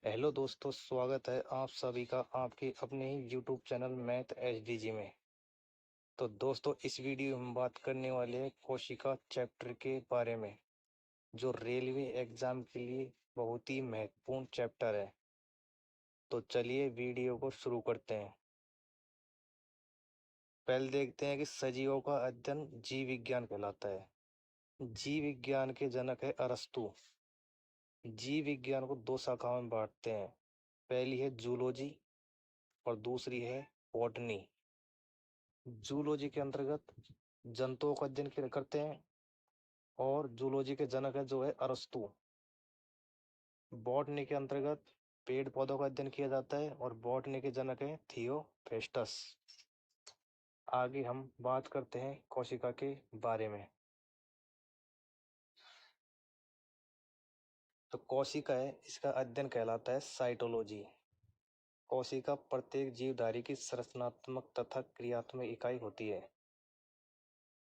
Hello दोस्तों, स्वागत है आप सभी का आपके अपने ही यूट्यूब चैनल मैथ एचडीजी में। तो दोस्तों, इस वीडियो में हम बात करने वाले हैं कोशिका चैप्टर के बारे में, जो रेलवे एग्जाम के लिए बहुत ही महत्वपूर्ण चैप्टर है। तो चलिए वीडियो को शुरू करते हैं। पहले देखते हैं कि सजीवों का अध्ययन जीव विज्ञान कहलाता है। जीव विज्ञान के जनक है अरस्तु। जीव विज्ञान को दो शाखाओं में बांटते हैं। पहली है जूलॉजी और दूसरी है बॉटनी। जूलॉजी के अंतर्गत जंतुओं का अध्ययन करते हैं और जूलॉजी के जनक है जो है अरस्तु। बॉटनी के अंतर्गत पेड़ पौधों का अध्ययन किया जाता है और बॉटनी के जनक है थियोफेस्टस। आगे हम बात करते हैं कोशिका के बारे में। तो कोशिका है, इसका अध्ययन कहलाता है साइटोलॉजी। कोशिका प्रत्येक जीवधारी की संरचनात्मक तथा क्रियात्मक इकाई होती है।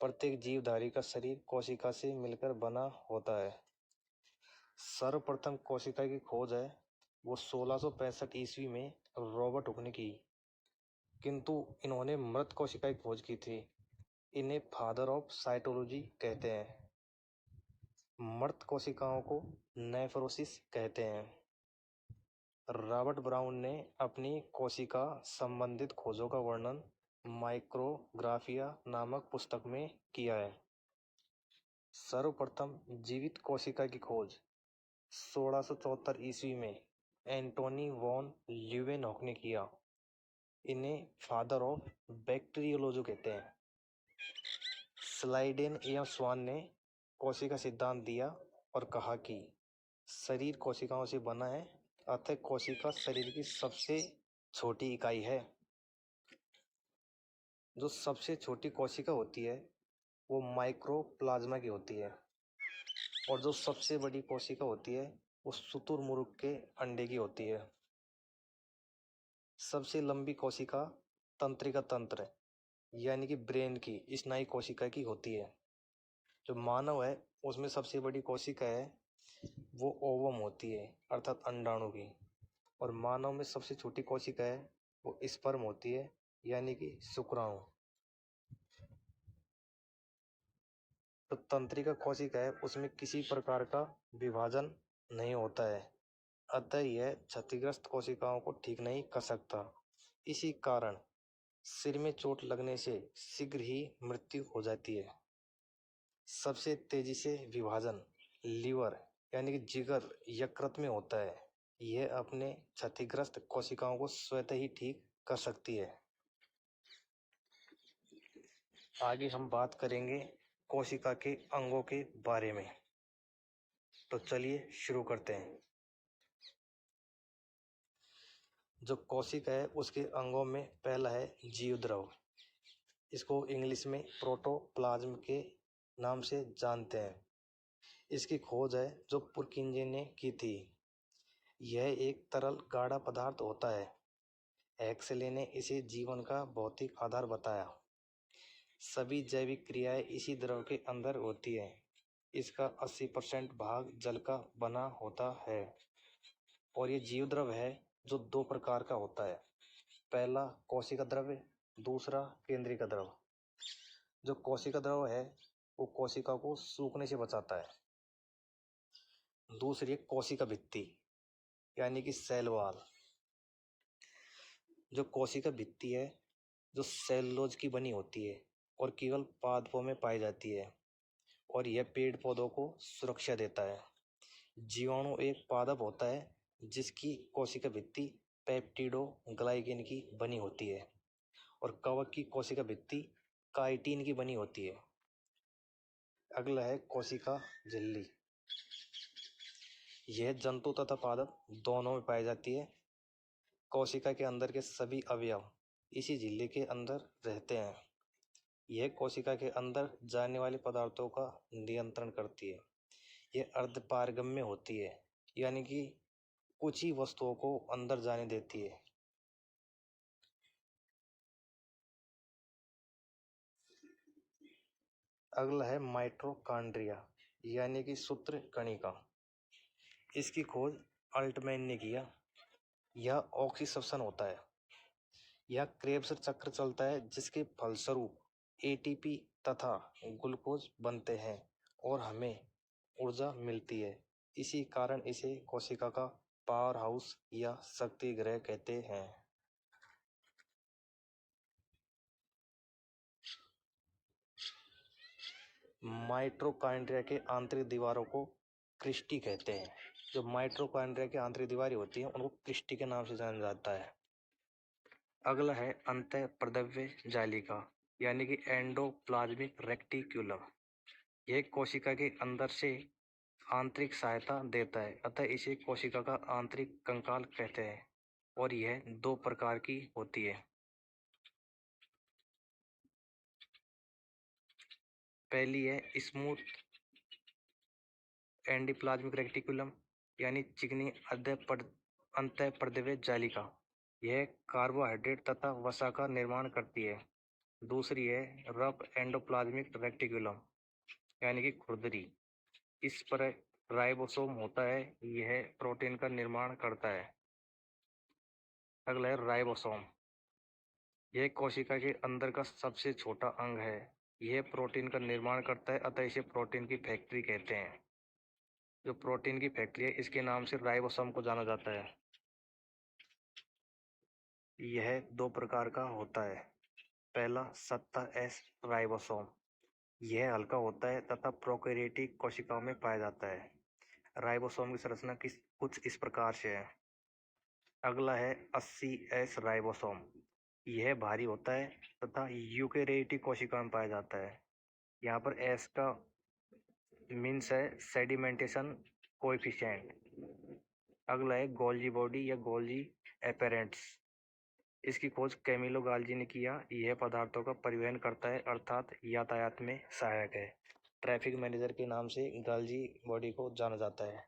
प्रत्येक जीवधारी का शरीर कोशिका से मिलकर बना होता है। सर्वप्रथम कोशिका की खोज है वो 1665 ईस्वी में रॉबर्ट हुक ने की, किंतु इन्होंने मृत कोशिका की खोज की थी। इन्हें फादर ऑफ साइटोलॉजी कहते हैं। मृत कोशिकाओं को नेफ्रोसिस कहते हैं। रॉबर्ट ब्राउन ने अपनी कोशिका संबंधित खोजों का वर्णन माइक्रोग्राफिया नामक पुस्तक में किया है। सर्वप्रथम जीवित कोशिका की खोज 1674 ईस्वी में एंटोनी वॉन ल्यूवेनहॉक ने किया। इन्हें फादर ऑफ बैक्टीरियोलॉजी कहते हैं। स्लाइडेन एवं स्वान ने कोशिका सिद्धांत दिया और कहा कि शरीर कोशिकाओं से बना है, अतः कोशिका शरीर की सबसे छोटी इकाई है। जो सबसे छोटी कोशिका होती है वो माइक्रोप्लाज्मा की होती है और जो सबसे बड़ी कोशिका होती है वो शुतुरमुर्ग के अंडे की होती है। सबसे लंबी कोशिका तंत्रिका तंत्र यानी कि ब्रेन की स्नायु कोशिका की होती है। जो मानव है उसमें सबसे बड़ी कोशिका है वो ओवम होती है, अर्थात अंडाणु की। और मानव में सबसे छोटी कोशिका है वो स्पर्म होती है, यानी कि शुक्राणु। तो तंत्रिका कोशिका है उसमें किसी प्रकार का विभाजन नहीं होता है, अतः यह क्षतिग्रस्त कोशिकाओं को ठीक नहीं कर सकता। इसी कारण सिर में चोट लगने से शीघ्र ही मृत्यु हो जाती है। सबसे तेजी से विभाजन लीवर यानी कि जिगर यकृत में होता है। यह अपने क्षतिग्रस्त कोशिकाओं को स्वतः ही ठीक कर सकती है। आगे हम बात करेंगे कोशिका के अंगों के बारे में। तो चलिए शुरू करते हैं। जो कोशिका है उसके अंगों में पहला है जीवद्रव। इसको इंग्लिश में प्रोटोप्लाज्म के नाम से जानते हैं। इसकी खोज है जो पुरकिंजे ने की थी। यह एक तरल गाढ़ा पदार्थ होता है। एक्सले ने इसे जीवन का भौतिक आधार बताया। सभी जैविक क्रियाएं इसी द्रव के अंदर होती है। इसका 80% भाग जल का बना होता है और ये जीव द्रव है जो दो प्रकार का होता है। पहला कोशिका द्रव्य, दूसरा केंद्रिका द्रव। जो कोशिका द्रव है वो कोशिका को सूखने से बचाता है। दूसरी है कोशिका भित्ति यानी कि सेल वॉल। जो कोशिका भित्ति है जो सेलुलोज की बनी होती है और केवल पादपों में पाई जाती है और यह पेड़ पौधों को सुरक्षा देता है। जीवाणु एक पादप होता है जिसकी कोशिका भित्ति पेप्टिडोग्लाइकेन की बनी होती है और कवक की कोशिका भित्ति काइटिन की बनी होती है। अगला है कोशिका झिल्ली। यह जंतु तथा पादप दोनों में पाई जाती है। कोशिका के अंदर के सभी अवयव इसी झिल्ली के अंदर रहते हैं। यह कोशिका के अंदर जाने वाले पदार्थों का नियंत्रण करती है। यह अर्धपारगम्य होती है, यानी कि कुछ ही वस्तुओं को अंदर जाने देती है। अगला है माइटोकॉन्ड्रिया यानी कि सूत्र कणिका। इसकी खोज अल्टमैन ने किया। यह ऑक्सीसप्शन होता है। यह क्रेब्स चक्र चलता है जिसके फलस्वरूप एटीपी तथा ग्लूकोज बनते हैं और हमें ऊर्जा मिलती है। इसी कारण इसे कोशिका का पावर हाउस या शक्ति गृह कहते हैं। माइटोकॉन्ड्रिया के आंतरिक दीवारों को क्रिस्टी कहते हैं। जो माइटोकॉन्ड्रिया की आंतरिक दीवारें होती हैं उनको क्रिस्टी के नाम से जाना जाता है। अगला है अंतःप्रद्रव्य जालिका यानी कि एंडोप्लाज्मिक रेटिक्यूलम। यह कोशिका के अंदर से आंतरिक सहायता देता है, अतः इसे कोशिका का आंतरिक कंकाल कहते हैं और यह दो प्रकार की होती है। पहली है स्मूथ एंडोप्लाज्मिक रेटिकुलम यानी चिकनी अंतःप्रद्रव्य जालिका। यह कार्बोहाइड्रेट तथा वसा का निर्माण करती है। दूसरी है रफ एंडोप्लाज्मिक रेटिकुलम यानी कि खुरदरी। इस पर राइबोसोम होता है, यह प्रोटीन का निर्माण करता है। अगला है राइबोसोम। यह कोशिका के अंदर का सबसे छोटा अंग है। यह प्रोटीन का निर्माण करता है, अतः इसे प्रोटीन की फैक्ट्री कहते हैं। जो प्रोटीन की फैक्ट्री है इसके नाम से राइबोसोम को जाना जाता है। यह दो प्रकार का होता है। पहला 70S राइबोसोम। यह हल्का होता है तथा प्रोकैरियोटिक कोशिकाओं में पाया जाता है। राइबोसोम की संरचना कुछ इस प्रकार से है। अगला है 80S राइबोसोम। यह भारी होता है तथा यूकेरियोटिक कोशिका में पाया जाता है। यहाँ पर एस का मीन्स है सेडिमेंटेशन कोएफिशिएंट। अगला है गोल्जी बॉडी या गोल्जी एपेरेंट्स। इसकी खोज कैमिलो गाल्जी ने किया। यह पदार्थों का परिवहन करता है अर्थात यातायात में सहायक है। ट्रैफिक मैनेजर के नाम से गाल्जी बॉडी को जाना जाता है।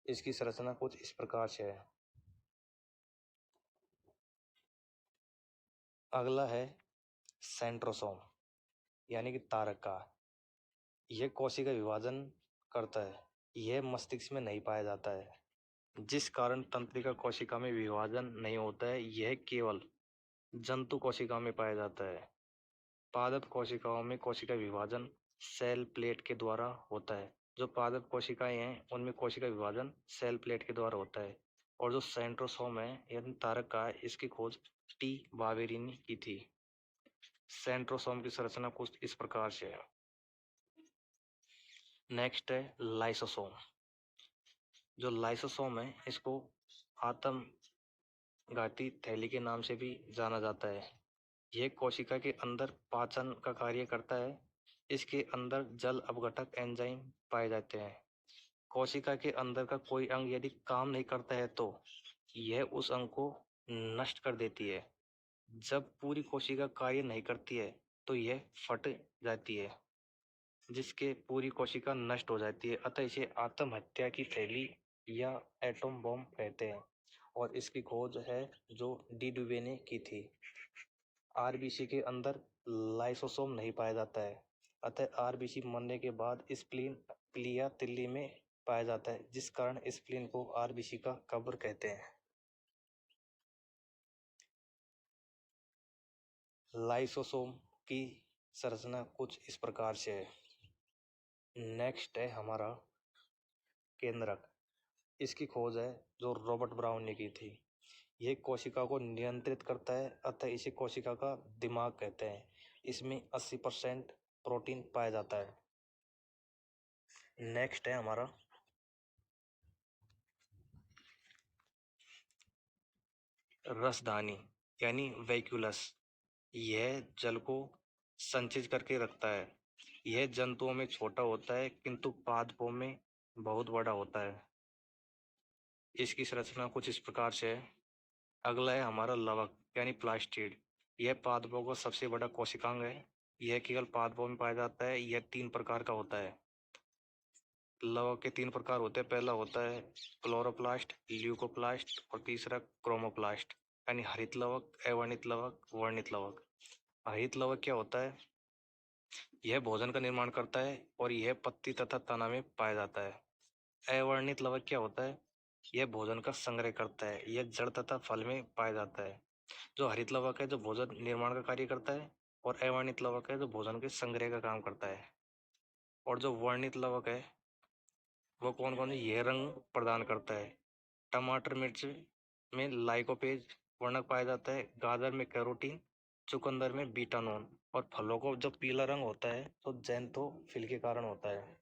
इसकी संरचना कुछ इस प्रकार से है। अगला है सेंट्रोसोम यानी कि तारका। यह कोशिका विभाजन करता है। यह मस्तिष्क में नहीं पाया जाता है, जिस कारण तंत्रिका कोशिका में विभाजन नहीं होता है। यह केवल जंतु कोशिका में पाया जाता है। पादप कोशिकाओं में कोशिका विभाजन सेल प्लेट के द्वारा होता है। जो पादप कोशिकाएं हैं उनमें कोशिका विभाजन सेल प्लेट के द्वारा होता है। और जो सेंट्रोसोम है यानी तारका है, इसकी खोज टी बावेरी ने की थी। सेंट्रोसोम की संरचना कुछ इस प्रकार से है। नेक्स्ट है लाइसोसोम। जो लाइसोसोम है इसको आत्मघाती थैली के नाम से भी जाना जाता है। यह कोशिका के अंदर पाचन का कार्य करता है। इसके अंदर जल अपघटक एंजाइम पाए जाते हैं। कोशिका के अंदर का कोई अंग यदि काम नहीं करता है तो यह उस अंग को नष्ट कर देती है। जब पूरी कोशिका कार्य नहीं करती है तो यह फट जाती है, जिसके पूरी कोशिका नष्ट हो जाती है। अतः इसे आत्महत्या की थैली या एटम बॉम्ब कहते हैं और इसकी खोज है जो डी ड्यूवे ने की थी। आरबीसी के अंदर लाइसोसोम नहीं पाया जाता है, अतः आरबीसी मरने के बाद स्प्लीन प्लिया तिल्ली में पाया जाता है, जिस कारण स्प्लीन को आरबीसी का कब्र कहते हैं। लाइसोसोम की संरचना कुछ इस प्रकार से है। नेक्स्ट है हमारा केंद्रक। इसकी खोज है जो रॉबर्ट ब्राउन ने की थी। यह कोशिका को नियंत्रित करता है, अतः इसे कोशिका का दिमाग कहते हैं। इसमें 80% प्रोटीन पाया जाता है। नेक्स्ट है हमारा रसदानी यानी वैक्यूलस। यह जल को संचित करके रखता है। यह जंतुओं में छोटा होता है किंतु पादपों में बहुत बड़ा होता है। इसकी संरचना कुछ इस प्रकार से है। अगला है हमारा लवक यानी प्लास्टिड। यह पादपों का सबसे बड़ा कोशिकांग है। यह केवल पादपों में पाया जाता है। यह 3 प्रकार का होता है। लवक के 3 प्रकार होते हैं। पहला होता है क्लोरोप्लास्ट, ल्यूकोप्लास्ट और तीसरा क्रोमोप्लास्ट यानी हरित लवक, अवर्णित लवक, वर्णित लवक। हरित लवक क्या होता है? यह भोजन का निर्माण करता है और यह पत्ती तथा तना में पाया जाता है। अवर्णित लवक क्या होता है? यह भोजन का संग्रह करता है। यह जड़ तथा फल में पाया जाता है। जो हरित लवक है जो भोजन निर्माण का कार्य करता है, और अवर्णित लवक है जो भोजन के संग्रह का काम करता है। और जो वर्णित लवक है वो कौन कौन है? यह रंग प्रदान करता है। टमाटर मिर्च में लाइकोपेज वर्णक पाया जाता है। गाजर में कैरोटीन, चुकंदर में बीटानोन। और फलों को जो पीला रंग होता है तो ज़ैंथोफिल के कारण होता है।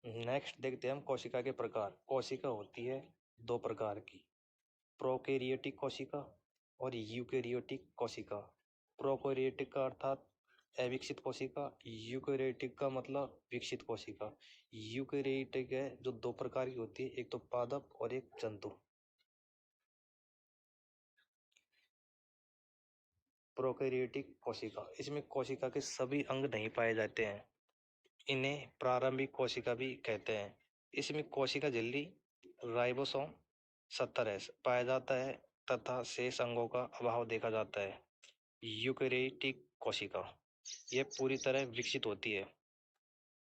नेक्स्ट देखते हैं हम कोशिका के प्रकार। कोशिका होती है दो प्रकार की, प्रोकैरियोटिक कोशिका और यूकैरियोटिक कोशिका। प्रोकैरियोटिक का अर्थात अविकसित कोशिका, यूकैरियोटिक का मतलब विकसित कोशिका। यूकैरियोटिक है जो दो प्रकार की होती है, एक तो पादप और एक जंतु। प्रोकैरियोटिक कोशिका, इसमें कोशिका के सभी अंग नहीं पाए जाते हैं। इन्हें प्रारंभिक कोशिका भी कहते हैं। इसमें कोशिका झिल्ली, राइबोसोम 70S पाया जाता है तथा शेष अंगों का अभाव देखा जाता है। यूकैरियोटिक कोशिका यह पूरी तरह विकसित होती है।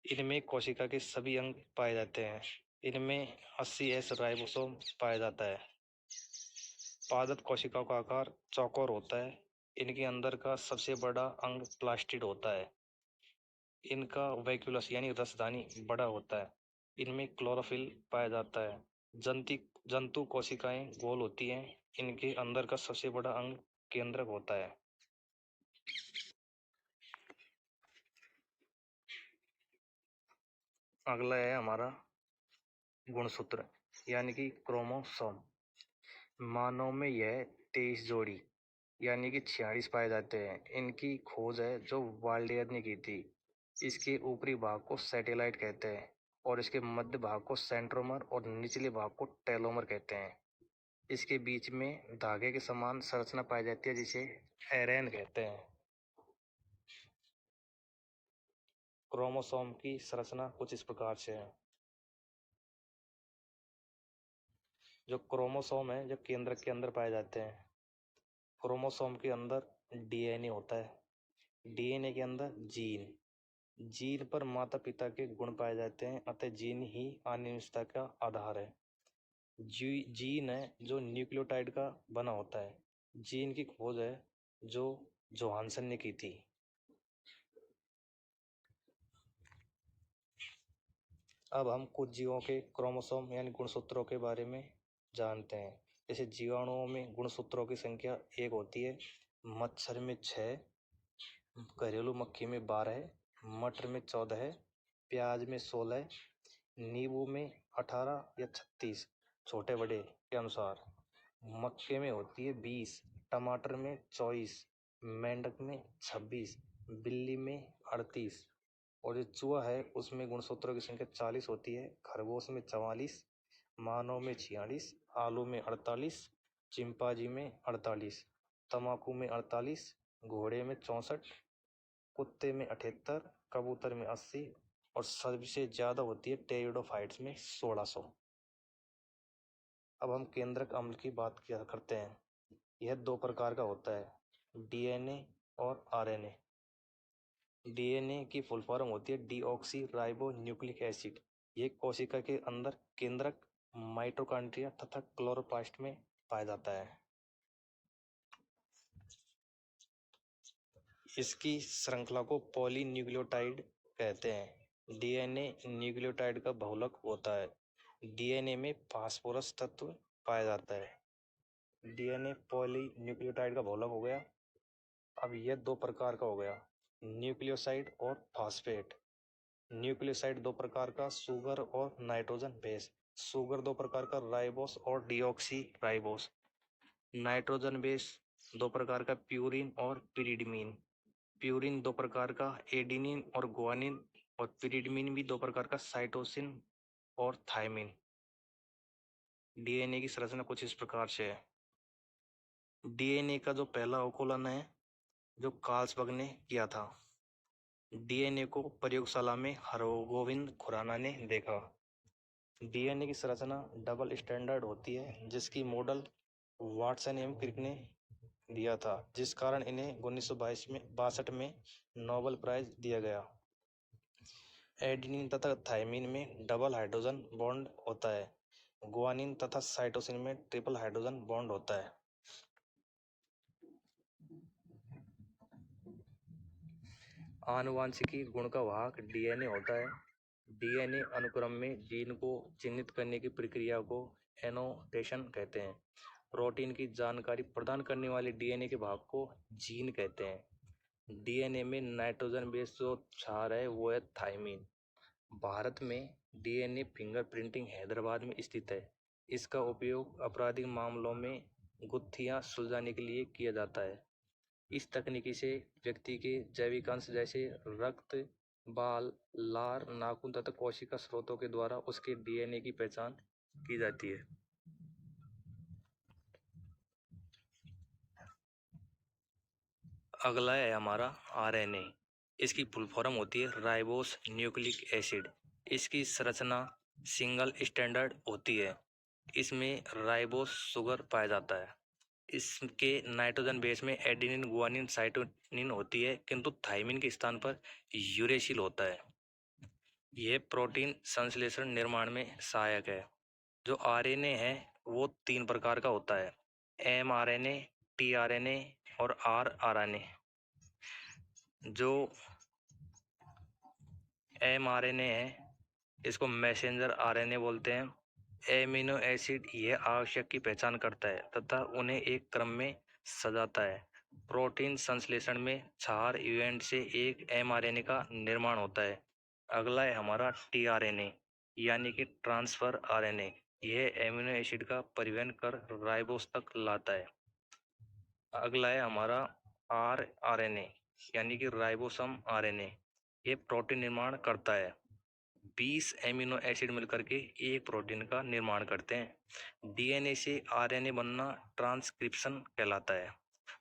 इनमें कोशिका के सभी अंग पाए जाते हैं। इनमें 80S राइबोसोम पाया जाता है। पादप कोशिकाओं का आकार चौकोर होता है। इनके अंदर का सबसे बड़ा अंग प्लास्टिड होता है। इनका वैक्यूलस यानी रसदानी बड़ा होता है। इनमें क्लोरोफिल पाया जाता है। जंतु कोशिकाएं गोल होती हैं। इनके अंदर का सबसे बड़ा अंग केंद्रक होता है। अगला है हमारा गुणसूत्र यानी कि क्रोमोसोम। मानव में यह 23 जोड़ी यानी कि 46 पाए जाते हैं। इनकी खोज है जो वाल्डेयर ने की थी। इसके ऊपरी भाग को सैटेलाइट कहते हैं और इसके मध्य भाग को सेंट्रोमर और निचले भाग को टेलोमर कहते हैं। इसके बीच में धागे के समान संरचना पाई जाती है जिसे एरेन कहते हैं। क्रोमोसोम की संरचना कुछ इस प्रकार से है। जो क्रोमोसोम है जो केंद्रक के अंदर पाए जाते हैं। क्रोमोसोम के अंदर डीएनए होता है। डीएनए के अंदर जीन, जीन पर माता पिता के गुण पाए जाते हैं, अतः जीन ही आनुवंशिकता का आधार है। जीन है जो न्यूक्लियोटाइड का बना होता है। जीन की खोज है जो जोहानसन ने की थी। अब हम कुछ जीवों के क्रोमोसोम यानी गुणसूत्रों के बारे में जानते हैं। जैसे जीवाणुओं में गुणसूत्रों की संख्या 1 होती है। मच्छर में 6, घरेलू मक्खी में 12, मटर में 14, प्याज में 16, नींबू में 18 या 36 छोटे बड़े के अनुसार। मक्के में होती है 20, टमाटर में 24, मेंढक में 26, बिल्ली में 38 और जो चूहा है उसमें गुणसूत्रों की संख्या 40 होती है। खरगोश में 44, मानव में 46, आलू में 48, चिंपांजी में 48, तम्बाकू में 48, घोड़े में 64, कुत्ते में 78, कबूतर में 80 और सबसे ज्यादा होती है टेरिडोफाइट्स में 1600। अब हम केंद्रक अम्ल की बात किया करते हैं। यह दो प्रकार का होता है, डीएनए और आरएनए। डीएनए की फुल फॉर्म होती है डीऑक्सी राइबो न्यूक्लिक एसिड। ये कोशिका के अंदर केंद्रक, माइटोकॉन्ड्रिया तथा क्लोरोप्लास्ट में पाया जाता है। इसकी श्रृंखला को पॉलीन्यूक्लियोटाइड कहते हैं। डीएनए न्यूक्लियोटाइड का बहुलक होता है। डीएनए में फास्फोरस तत्व पाया जाता है। डीएनए पॉलीन्यूक्लियोटाइड का बहुलक हो गया। अब यह दो प्रकार का हो गया, न्यूक्लियोसाइड और फास्फेट। न्यूक्लियोसाइड दो प्रकार का, सुगर और नाइट्रोजन बेस। सुगर दो प्रकार का, राइबोस और डीऑक्सी राइबोस। नाइट्रोजन बेस दो प्रकार का, प्यूरिन और पिरिडमीन। प्यूरिन दो प्रकार का, एडिनिन और गुआनिन। और पिरिडमीन भी दो प्रकार का, साइटोसिन और थायमिन। डीएनए की संरचना कुछ इस प्रकार से है। डीएनए का जो पहला अवकलन है जो कार्लसबर्ग ने किया था। डीएनए को प्रयोगशाला में हरगोविंद खुराना ने देखा। डीएनए की संरचना डबल स्टैंडर्ड होती है जिसकी मॉडल वाटसन एवं क्रिक ने दिया था, जिस कारण इन्हें 1962 में नोबेल प्राइज दिया गया। एडेनिन तथा थायमिन में डबल हाइड्रोजन बॉन्ड होता है। गुआनिन तथा साइटोसिन में ट्रिपल हाइड्रोजन बॉन्ड होता है। आनुवांशिकी गुण का वाहक डीएनए होता है। डीएनए अनुक्रम में जीन को चिह्नित करने की प्रक्रिया को एनोटेशन कहते हैं। प्रोटीन की जानकारी प्रदान करने वाले डीएनए के भाग को जीन कहते हैं। डीएनए में नाइट्रोजन बेस जो क्षार है वो है थायमिन। भारत में डीएनए फिंगरप्रिंटिंग हैदराबाद में स्थित है। इसका उपयोग आपराधिक मामलों में गुत्थियां सुलझाने के लिए किया जाता है। इस तकनीकी से व्यक्ति के जैविक अंश जैसे रक्त, बाल, लार, नाखून तथा कोशिका स्रोतों के द्वारा उसके डीएनए की पहचान की जाती है। अगला है हमारा आरएनए। इसकी फुल फॉर्म होती है राइबोस न्यूक्लिक एसिड। इसकी संरचना सिंगल स्टैंडर्ड होती है। इसमें राइबोस शुगर पाया जाता है। इसके नाइट्रोजन बेस में एडेनिन, गुआनिन, साइटोसिन होती है, किंतु थायमिन के स्थान पर यूरेसिल होता है। यह प्रोटीन संश्लेषण निर्माण में सहायक है। जो आरएनए है वो 3 प्रकार का होता है, एमआरएनए, टीआरएनए और आरआरएनए। जो एमआरएनए है इसको मैसेंजर आरएनए बोलते हैं। एमिनो एसिड यह आवश्यक की पहचान करता है तथा उन्हें एक क्रम में सजाता है। प्रोटीन संश्लेषण में क्षार इवेंट से एक एमआरएनए का निर्माण होता है। अगला है हमारा टीआरएनए यानी कि ट्रांसफर आरएनए। यह एमिनो एसिड का परिवहन कर राइबोस तक लाता है। अगला है हमारा आरआरएनए यानी कि राइबोसोम आरएनए। ये प्रोटीन निर्माण करता है। 20 एमिनो एसिड मिलकर के एक प्रोटीन का निर्माण करते हैं। डीएनए से आरएनए बनना ट्रांसक्रिप्शन कहलाता है।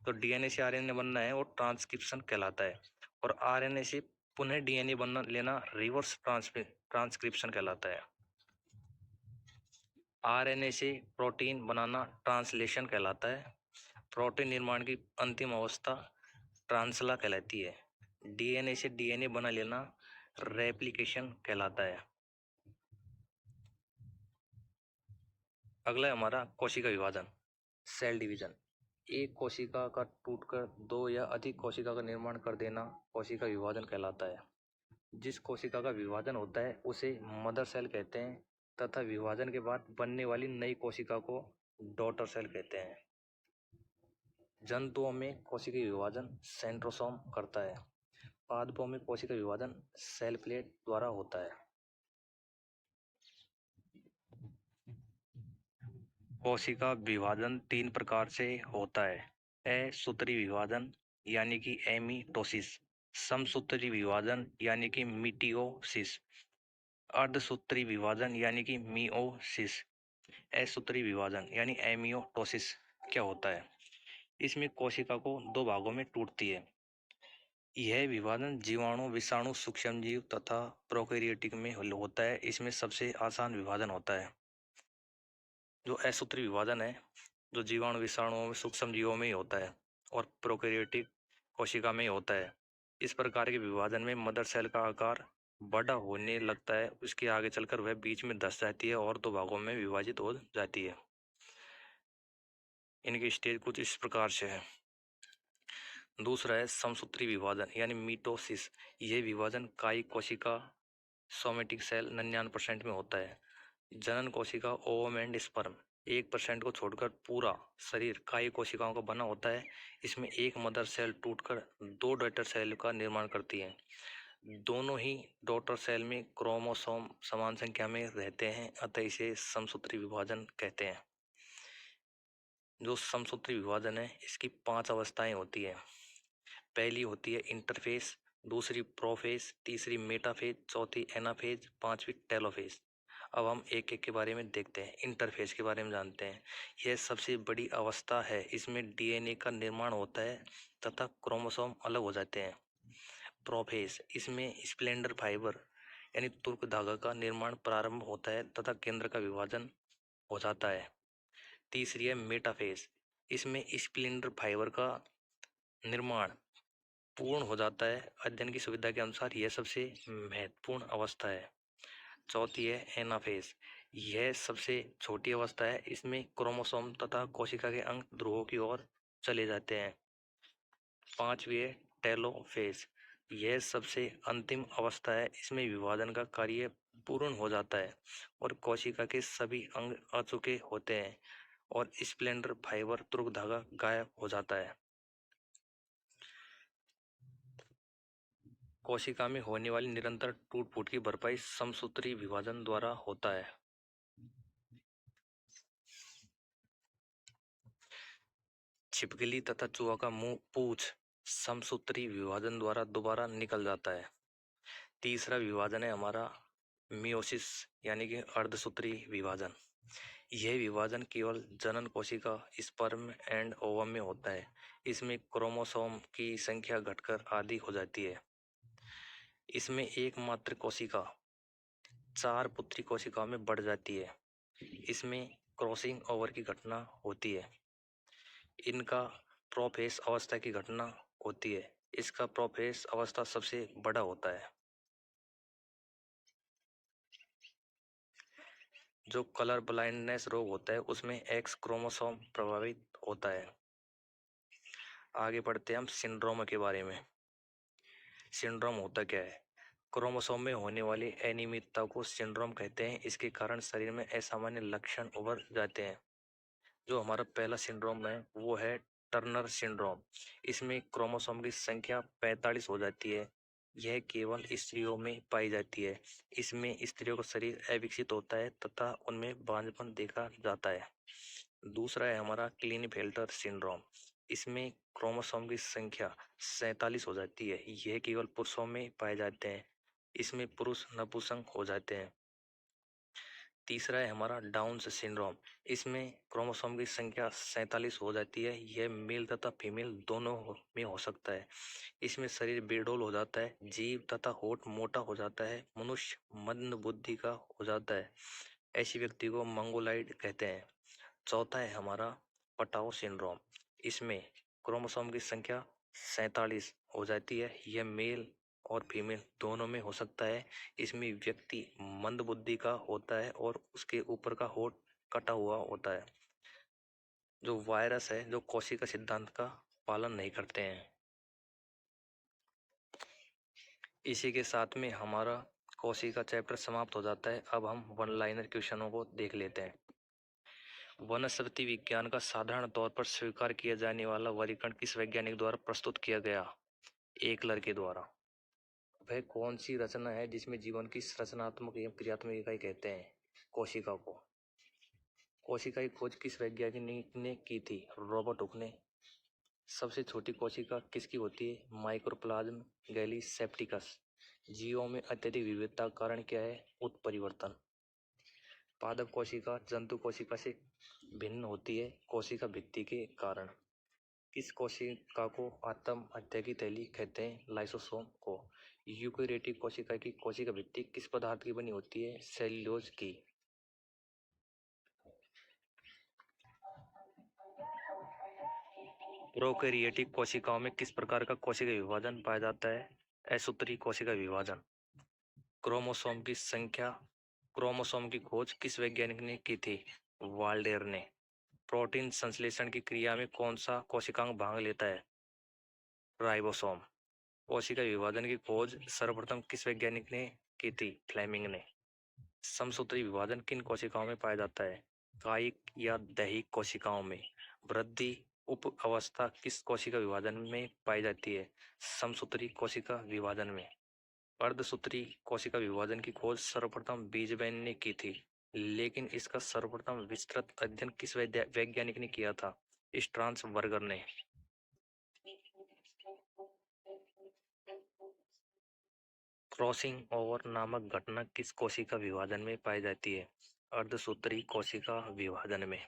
तो डीएनए से आरएनए बनना है वो ट्रांसक्रिप्शन कहलाता है। और आरएनए से पुनः डीएनए बनना लेना रिवर्स ट्रांसक्रिप्शन कहलाता है। आरएनए से प्रोटीन बनाना ट्रांसलेशन कहलाता है। प्रोटीन निर्माण की अंतिम अवस्था ट्रांसला कहलाती है। डीएनए से डीएनए बना लेना रेप्लिकेशन कहलाता है। अगला है हमारा कोशिका विभाजन, सेल डिवीजन। एक कोशिका का टूटकर 2 या अधिक कोशिका का निर्माण कर देना कोशिका विभाजन कहलाता है। जिस कोशिका का विभाजन होता है उसे मदर सेल कहते हैं तथा विभाजन के बाद बनने वाली नई कोशिका को डॉटर सेल कहते हैं। जंतुओं में कोशिका विभाजन सेंट्रोसोम करता है। पादपों में कोशिका विभाजन सेल प्लेट द्वारा होता है। कोशिका विभाजन 3 प्रकार से होता है। असूत्री विभाजन यानी कि एमीटोसिस, समसूत्री विभाजन यानी कि मिटोसिस, अर्धसूत्री विभाजन यानी कि मिओसिस। असूत्री विभाजन यानी एमियोटोसिस क्या होता है? इसमें कोशिका को 2 भागों में टूटती है। यह विभाजन जीवाणु, विषाणु, सूक्ष्मजीव तथा प्रोकैरियोटिक में होता है। इसमें सबसे आसान विभाजन होता है। जो असूत्री विभाजन है जो जीवाणु, विषाणुओं में, सूक्ष्म जीवों में ही होता है और प्रोकैरियोटिक कोशिका में ही होता है। इस प्रकार के विभाजन में मदर सेल का आकार बड़ा होने लगता है। उसके आगे चलकर वह बीच में धस जाती है और 2 भागों में विभाजित हो जाती है। इनकी स्टेज कुछ इस प्रकार से है। दूसरा है समसूत्री विभाजन यानी मिटोसिस। यह विभाजन कायिक कोशिका, सोमेटिक सेल 99% में होता है। जनन कोशिका, ओवम एंड स्पर्म 1% को छोड़कर पूरा शरीर कायिक कोशिकाओं का बना होता है। इसमें एक मदर सेल टूटकर 2 डॉटर सेल का निर्माण करती है। दोनों ही डॉटर सेल में क्रोमोसोम समान संख्या में रहते हैं, अतः इसे समसूत्री विभाजन कहते हैं। जो समसूत्री विभाजन है इसकी 5 अवस्थाएं होती है। पहली होती है इंटरफेज, दूसरी प्रोफेज, तीसरी मेटाफेज, चौथी एनाफेज, 5वीं टेलोफेज। अब हम एक एक के बारे में देखते हैं। इंटरफेज के बारे में जानते हैं। यह सबसे बड़ी अवस्था है। इसमें डीएनए का निर्माण होता है तथा क्रोमोसोम अलग हो जाते हैं। प्रोफेज, इसमें स्प्लेंडर फाइबर यानी तुर्क धागा का निर्माण प्रारंभ होता है तथा केंद्र का विभाजन हो जाता है। तीसरी है मेटाफेज, इसमें स्प्लेंडर फाइबर का निर्माण पूर्ण हो जाता है अध्ययन की सुविधा के अनुसार, यह सबसे महत्वपूर्ण अवस्था है। चौथी है एनाफेज। यह सबसे छोटी अवस्था है, इसमें क्रोमोसोम तथा कोशिका के अंग ध्रुवों की ओर चले जाते हैं। पांचवी है टेलोफेज। यह सबसे अंतिम अवस्था है, इसमें विभाजन का कार्य पूर्ण हो जाता है और कोशिका के सभी अंग अचूके होते हैं और स्प्लेंडर फाइबर तुर्क धागा गायब हो जाता है। कोशिका में होने वाली निरंतर टूट फूट की भरपाई समसूत्री विभाजन द्वारा होता है। छिपकली तथा चूहा का मुंह पूंछ समसूत्री विभाजन द्वारा दोबारा निकल जाता है। तीसरा विभाजन है हमारा मियोसिस यानी कि अर्धसूत्री विभाजन। यह विभाजन केवल जनन कोशिका स्पर्म एंड ओवम में होता है। इसमें क्रोमोसोम की संख्या घटकर आधी हो जाती है। इसमें एकमात्र कोशिका 4 पुत्री कोशिकाओं में बढ़ जाती है। इसमें क्रॉसिंग ओवर की घटना होती है। इनका प्रोफेस अवस्था की घटना होती है। इसका प्रोफेस अवस्था सबसे बड़ा होता है। जो कलर ब्लाइंडनेस रोग होता है उसमें एक्स क्रोमोसोम प्रभावित होता है। आगे बढ़ते हैं हम सिंड्रोम के बारे में। सिंड्रोम होता क्या है? क्रोमोसोम में होने वाली अनियमितता को सिंड्रोम कहते हैं। इसके कारण शरीर में असामान्य लक्षण उभर जाते हैं। जो हमारा पहला सिंड्रोम है वो है टर्नर सिंड्रोम। इसमें क्रोमोसोम की संख्या 45 हो जाती है। यह केवल स्त्रियों में पाई जाती है। इसमें स्त्रियों का शरीर अविकसित होता है तथा उनमें बांझपन देखा जाता है। दूसरा है हमारा क्लीनफेल्टर सिंड्रोम। इसमें क्रोमोसोम की संख्या 47 हो जाती है। यह केवल पुरुषों में पाए जाते हैं। इसमें पुरुष नपुंसक हो जाते हैं। तीसरा है हमारा डाउन्स सिंड्रोम। इसमें क्रोमोसोम की संख्या 47 हो जाती है। यह मेल तथा फीमेल दोनों में हो सकता है। इसमें शरीर बेडोल हो जाता है, जीभ तथा होठ मोटा हो जाता है, मनुष्य मंद बुद्धि का हो जाता है। ऐसे व्यक्ति को मंगोलाइड कहते हैं। चौथा है हमारा पटाओ सिंड्रोम। इसमें क्रोमोसोम की संख्या 47 हो जाती है। यह मेल और फीमेल दोनों में हो सकता है। इसमें व्यक्ति मंद बुद्धि का होता है और उसके ऊपर का होठ कटा हुआ होता है। जो वायरस है जो कोशिका सिद्धांत का पालन नहीं करते हैं। इसी के साथ में हमारा कोशिका चैप्टर समाप्त हो जाता है। अब हम वन लाइनर क्वेश्चनों को देख लेते हैं। वनस्पति विज्ञान का साधारण तौर पर स्वीकार किया जाने वाला वर्गीकरण किस वैज्ञानिक द्वारा प्रस्तुत किया गया? एकलर के द्वारा। वह कौन सी रचना है जिसमें जीवन की संरचनात्मक एवं क्रियात्मक इकाई कहते हैं? कोशिका को। कोशिका की खोज किस वैज्ञानिक ने की थी? रॉबर्ट हुक ने। सबसे छोटी कोशिका किसकी होती है? माइक्रोप्लाज्म गैलीसेप्टिकस। जीवों में अत्यधिक विविधता का कारण क्या है? उत्परिवर्तन। पादप कोशिका जंतु कोशिका से भिन्न होती है कोशिका भित्ति के कारण। किस कोशिका को आत्म हत्या की थैली कहते हैं? लाइसोसोम को। यूकेरियोटिक कोशिका की कोशिका भित्ति किस पदार्थ की बनी होती है? सेल्यूलोज की। प्रोकैरियोटिक कोशिकाओं में किस प्रकार का कोशिका विभाजन पाया जाता है? असूत्री कोशिका विभाजन। क्रोमोसोम की संख्या क्रोमोसोम की खोज किस वैज्ञानिक ने की थी? वाल्डेर ने। प्रोटीन संश्लेषण की क्रिया में कौन सा कोशिकांग भाग लेता है? राइबोसोम। कोशिका विभाजन की खोज सर्वप्रथम किस वैज्ञानिक ने की थी? फ्लेमिंग ने। समसूत्री विभाजन किन कोशिकाओं में पाया जाता है? कायिक या दैहिक कोशिकाओं में। वृद्धि उप अवस्था किस कोशिका विभाजन में पाई जाती है? समसूत्री कोशिका विभाजन में। अर्धसूत्री कोशिका विभाजन की खोज सर्वप्रथम बीजबैन ने की थी, लेकिन इसका सर्वप्रथम विस्तृत अध्ययन किस वैज्ञानिक ने किया था? स्ट्रासबर्गर ने। क्रॉसिंग ओवर नामक घटना किस कोशिका विभाजन में पाई जाती है? अर्धसूत्री कोशिका विभाजन में।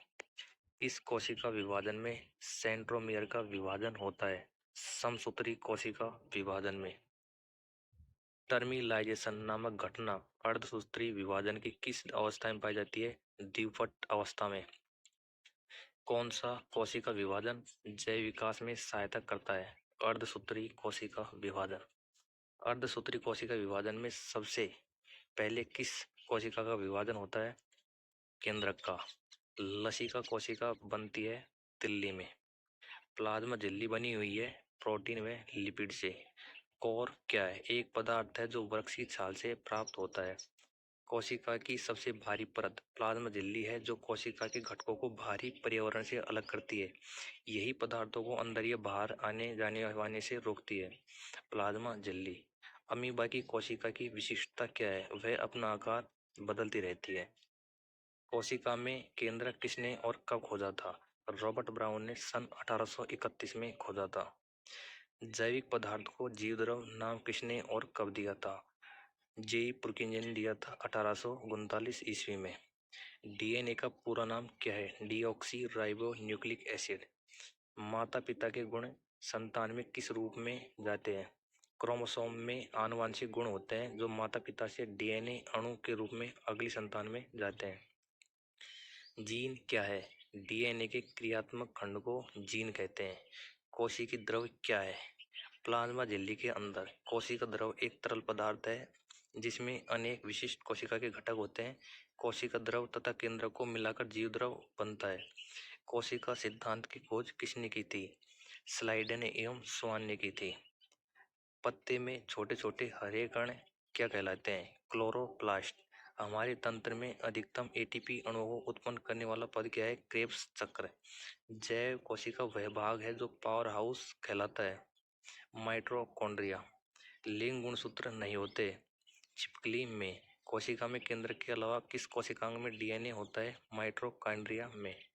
इस कोशिका विभाजन में सेंट्रोमियर का विभाजन होता है। समसूत्री कोशिका विभाजन में। टर्मिलाइजेशन नामक घटना अर्धसूत्री विभाजन की किस अवस्था में पाई जाती है? द्विपट अवस्था में। कौन सा कोशिका विभाजन जैव विकास में सहायता करता है? अर्धसूत्री कोशिका विभाजन। अर्धसूत्री कोशिका विभाजन में सबसे पहले किस कोशिका का विभाजन होता है? केंद्रक का। लसिका कोशिका बनती है तिल्ली में। प्लाज्मा झिल्ली बनी हुई है प्रोटीन व लिपिड से। कोर क्या है? एक पदार्थ है जो वृक्ष की छाल से प्राप्त होता है। कोशिका की सबसे भारी परत प्लाज्मा झिल्ली है जो कोशिका के घटकों को भारी पर्यावरण से अलग करती है। यही पदार्थों को अंदर या बाहर आने जाने से रोकती है। प्लाज्मा झिल्ली। अमीबा की कोशिका की विशिष्टता क्या है? वह अपना आकार बदलती रहती है। कोशिका में केंद्रक किसने और कब खोजा था? रॉबर्ट ब्राउन ने सन 1831 में खोजा था। जैविक पदार्थ को जीवद्रव नाम किसने और कब दिया था? जे पुरकिंजन ने दिया था 1839 ईस्वी में। डीएनए का पूरा नाम क्या है? Deoxy ribo nucleic acid. माता पिता के गुण संतान में किस रूप में जाते हैं? क्रोमोसोम में आनुवांशिक गुण होते हैं जो माता पिता से डीएनए अणु के रूप में अगली संतान में जाते हैं। जीन क्या है? डीएनए के क्रियात्मक खंड को जीन कहते हैं। कोशिकी द्रव क्या है? प्लाज्मा झिल्ली के अंदर कोशिका द्रव एक तरल पदार्थ है जिसमें अनेक विशिष्ट कोशिका के घटक होते हैं। कोशिका द्रव तथा केंद्रक को मिलाकर जीव द्रव बनता है। कोशिका सिद्धांत की खोज किसने की थी? स्लाइडन एवं स्वान ने की थी। पत्ते में छोटे छोटे हरे कण क्या कहलाते हैं? क्लोरोप्लास्ट। हमारे तंत्र में अधिकतम एटीपी अणुओं को उत्पन्न करने वाला पद क्या है? क्रेब्स चक्र। जैव कोशिका वह भाग है जो पावर हाउस कहलाता है। माइटोकॉन्ड्रिया। लिंग गुणसूत्र नहीं होते। छिपकली में कोशिका में केंद्र के अलावा किस कोशिकांग में डीएनए होता है? माइटोकॉन्ड्रिया में।